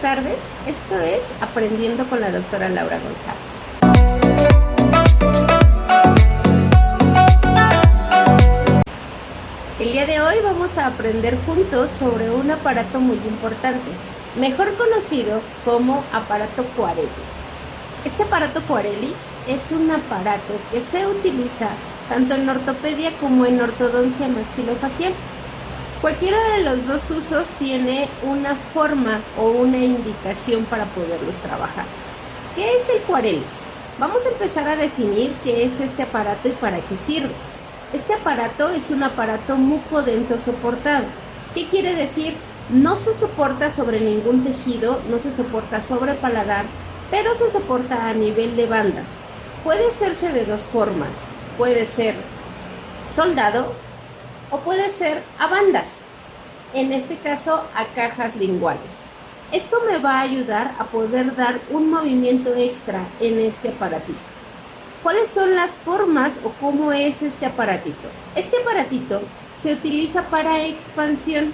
tardes, esto es Aprendiendo con la doctora Laura González. El día de hoy vamos a aprender juntos sobre un aparato muy importante, mejor conocido como aparato Coarelix. Este aparato Coarelix es un aparato que se utiliza tanto en ortopedia como en ortodoncia maxilofacial. Cualquiera de los dos usos tiene una forma o una indicación para poderlos trabajar. ¿Qué es el Coarelix? Vamos a empezar a definir qué es este aparato y para qué sirve. Este aparato es un aparato mucodento soportado. ¿Qué quiere decir? No se soporta sobre ningún tejido, no se soporta sobre paladar, pero se soporta a nivel de bandas. Puede hacerse de dos formas. Puede ser soldado o puede ser a bandas, en este caso a cajas linguales. Esto me va a ayudar a poder dar un movimiento extra en este aparatito. ¿Cuáles son las formas o cómo es este aparatito? Este aparatito se utiliza para expansión.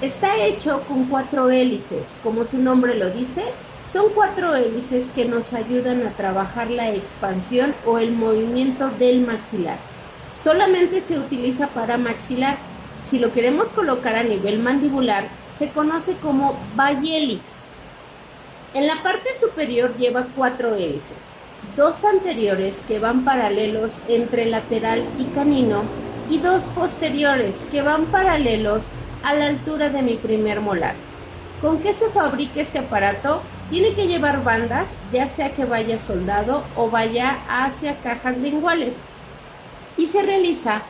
Está hecho con 4 hélices, como su nombre lo dice. Son 4 hélices que nos ayudan a trabajar la expansión o el movimiento del maxilar. Solamente se utiliza para maxilar. Si lo queremos colocar a nivel mandibular, se conoce como Bayelix. En la parte superior lleva 4 hélices, 2 anteriores que van paralelos entre lateral y canino y 2 posteriores que van paralelos a la altura de mi primer molar. ¿Con qué se fabrica este aparato? Tiene que llevar bandas, ya sea que vaya soldado o vaya hacia cajas linguales. Y se realiza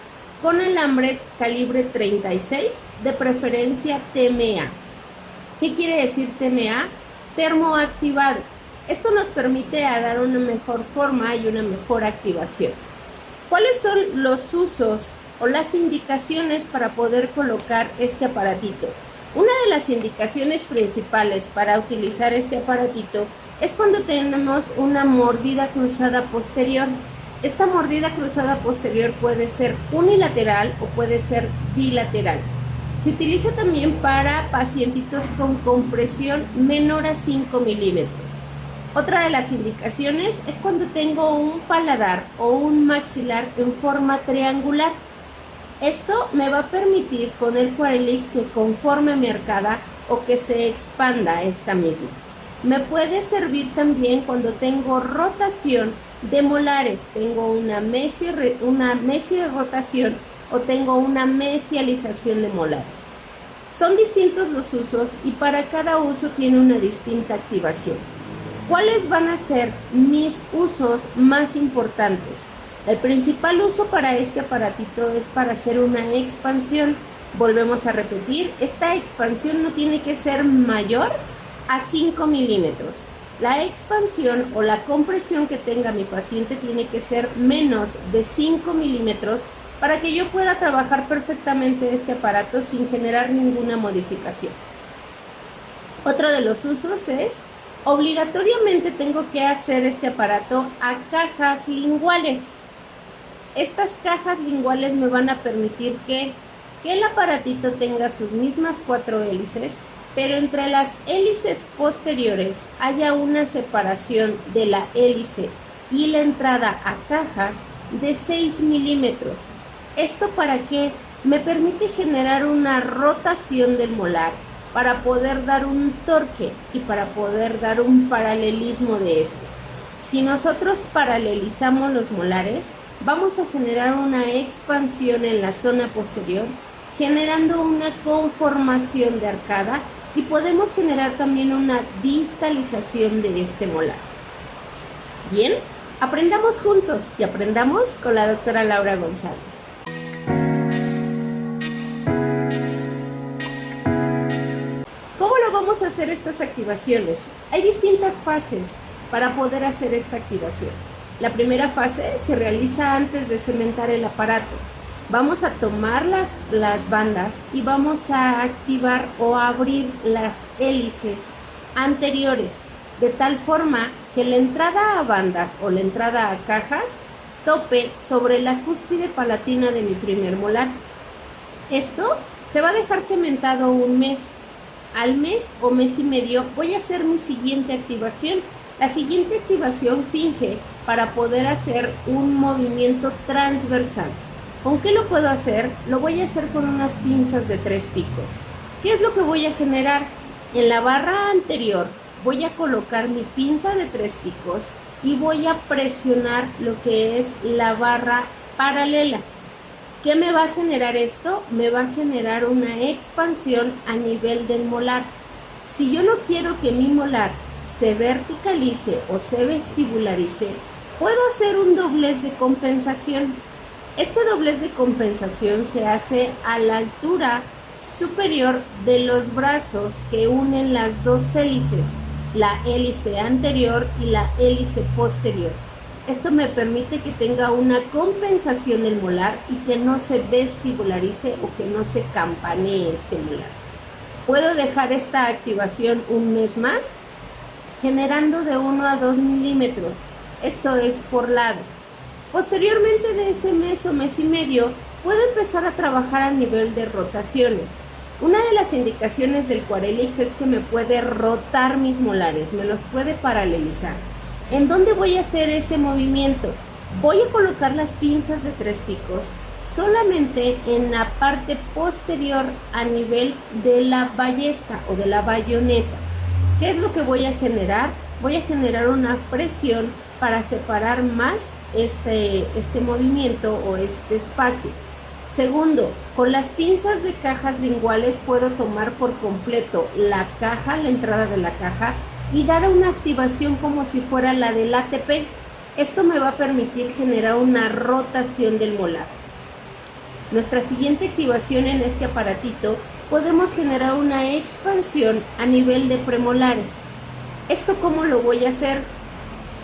con alambre calibre 36, de preferencia TMA. ¿Qué quiere decir TMA? Termoactivado. Esto nos permite dar una mejor forma y una mejor activación. ¿Cuáles son los usos o las indicaciones para poder colocar este aparatito? Una de las indicaciones principales para utilizar este aparatito es cuando tenemos una mordida cruzada posterior. Esta mordida cruzada posterior puede ser unilateral o puede ser bilateral. Se utiliza también para pacientitos con compresión menor a 5 milímetros. Otra de las indicaciones es cuando tengo un paladar o un maxilar en forma triangular. Esto me va a permitir con el Coarelix que conforme mi arcada o que se expanda esta misma. Me puede servir también cuando tengo rotación de molares, tengo una mesio-rotación o tengo una mesialización de molares. Son distintos los usos y para cada uso tiene una distinta activación. ¿Cuáles van a ser mis usos más importantes? El principal uso para este aparatito es para hacer una expansión. Volvemos a repetir, esta expansión no tiene que ser mayor a 5 milímetros. La expansión o la compresión que tenga mi paciente tiene que ser menos de 5 milímetros para que yo pueda trabajar perfectamente este aparato sin generar ninguna modificación. Otro de los usos es, obligatoriamente tengo que hacer este aparato a cajas linguales. Estas cajas linguales me van a permitir que el aparatito tenga sus mismas 4 hélices, pero entre las hélices posteriores haya una separación de la hélice y la entrada a cajas de 6 milímetros. ¿Esto para qué? Me permite generar una rotación del molar para poder dar un torque y para poder dar un paralelismo de este. Si nosotros paralelizamos los molares, vamos a generar una expansión en la zona posterior, generando una conformación de arcada y podemos generar también una distalización de este molar. Bien, aprendamos juntos y aprendamos con la doctora Laura González. ¿Cómo lo vamos a hacer estas activaciones? Hay distintas fases para poder hacer esta activación. La primera fase se realiza antes de cementar el aparato. Vamos a tomar las bandas y vamos a activar o abrir las hélices anteriores de tal forma que la entrada a bandas o la entrada a cajas tope sobre la cúspide palatina de mi primer molar. Esto se va a dejar cementado un mes. al mes o mes y medio voy a hacer mi siguiente activación. La siguiente activación finge para poder hacer un movimiento transversal. ¿Con qué lo puedo hacer? Lo voy a hacer con unas pinzas de 3 picos. ¿Qué es lo que voy a generar? En la barra anterior voy a colocar mi pinza de 3 picos y voy a presionar lo que es la barra paralela. ¿Qué me va a generar esto? Me va a generar una expansión a nivel del molar. Si yo no quiero que mi molar se verticalice o se vestibularice, puedo hacer un doblez de compensación. Este doblez de compensación se hace a la altura superior de los brazos que unen las dos hélices, la hélice anterior y la hélice posterior. Esto me permite que tenga una compensación del molar y que no se vestibularice o que no se campanee este molar. Puedo dejar esta activación un mes más, generando de 1 a 2 milímetros. Esto es por lado. Posteriormente de ese mes o mes y medio, puedo empezar a trabajar a nivel de rotaciones. Una de las indicaciones del Quarelix es que me puede rotar mis molares, me los puede paralelizar. ¿En dónde voy a hacer ese movimiento? Voy a colocar las pinzas de 3 picos solamente en la parte posterior a nivel de la ballesta o de la bayoneta. ¿Qué es lo que voy a generar? Voy a generar una presión para separar más este movimiento o este espacio. Segundo, con las pinzas de cajas linguales puedo tomar por completo la caja, la entrada de la caja, y dar una activación como si fuera la del ATP. Esto me va a permitir generar una rotación del molar. Nuestra siguiente activación en este aparatito, podemos generar una expansión a nivel de premolares. ¿Esto cómo lo voy a hacer?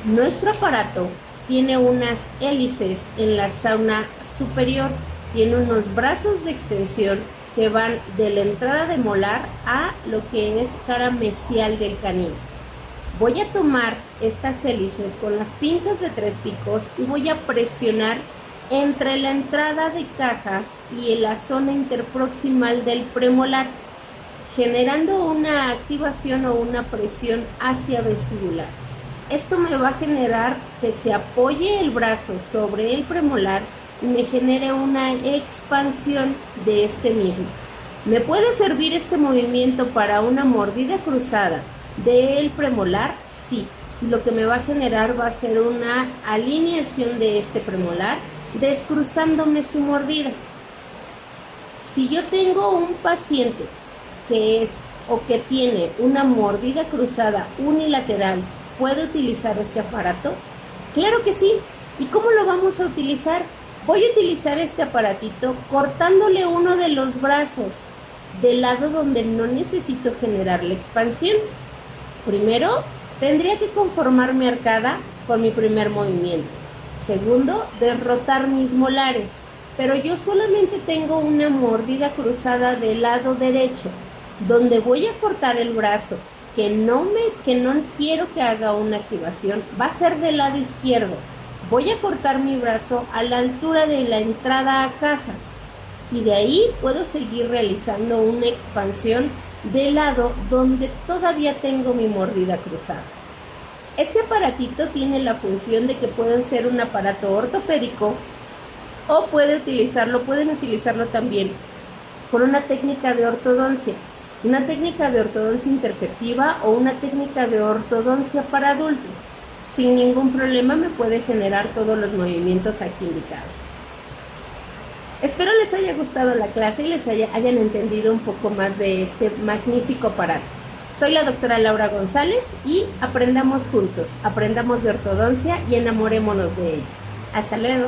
Nuestro aparato tiene unas hélices en la zona superior, tiene unos brazos de extensión que van de la entrada de molar a lo que es cara mesial del canino. Voy a tomar estas hélices con las pinzas de 3 picos y voy a presionar entre la entrada de cajas y en la zona interproximal del premolar, generando una activación o una presión hacia vestibular. Esto me va a generar que se apoye el brazo sobre el premolar y me genere una expansión de este mismo. ¿Me puede servir este movimiento para una mordida cruzada del premolar? Sí. Y lo que me va a generar va a ser una alineación de este premolar, descruzándome su mordida. Si yo tengo un paciente que es o que tiene una mordida cruzada unilateral, ¿puedo utilizar este aparato? Claro que sí. ¿Y cómo lo vamos a utilizar? Voy a utilizar este aparatito cortándole uno de los brazos del lado donde no necesito generar la expansión. Primero, tendría que conformar mi arcada con mi primer movimiento. Segundo, derrotar mis molares, pero yo solamente tengo una mordida cruzada del lado derecho, donde voy a cortar el brazo que no quiero que haga una activación, va a ser del lado izquierdo. Voy a cortar mi brazo a la altura de la entrada a cajas y de ahí puedo seguir realizando una expansión del lado donde todavía tengo mi mordida cruzada. Este aparatito tiene la función de que puede ser un aparato ortopédico o pueden utilizarlo también con una técnica de ortodoncia. Una técnica de ortodoncia interceptiva o una técnica de ortodoncia para adultos. Sin ningún problema me puede generar todos los movimientos aquí indicados. Espero les haya gustado la clase y les hayan entendido un poco más de este magnífico aparato. Soy la doctora Laura González y aprendamos juntos, aprendamos de ortodoncia y enamorémonos de ella. Hasta luego.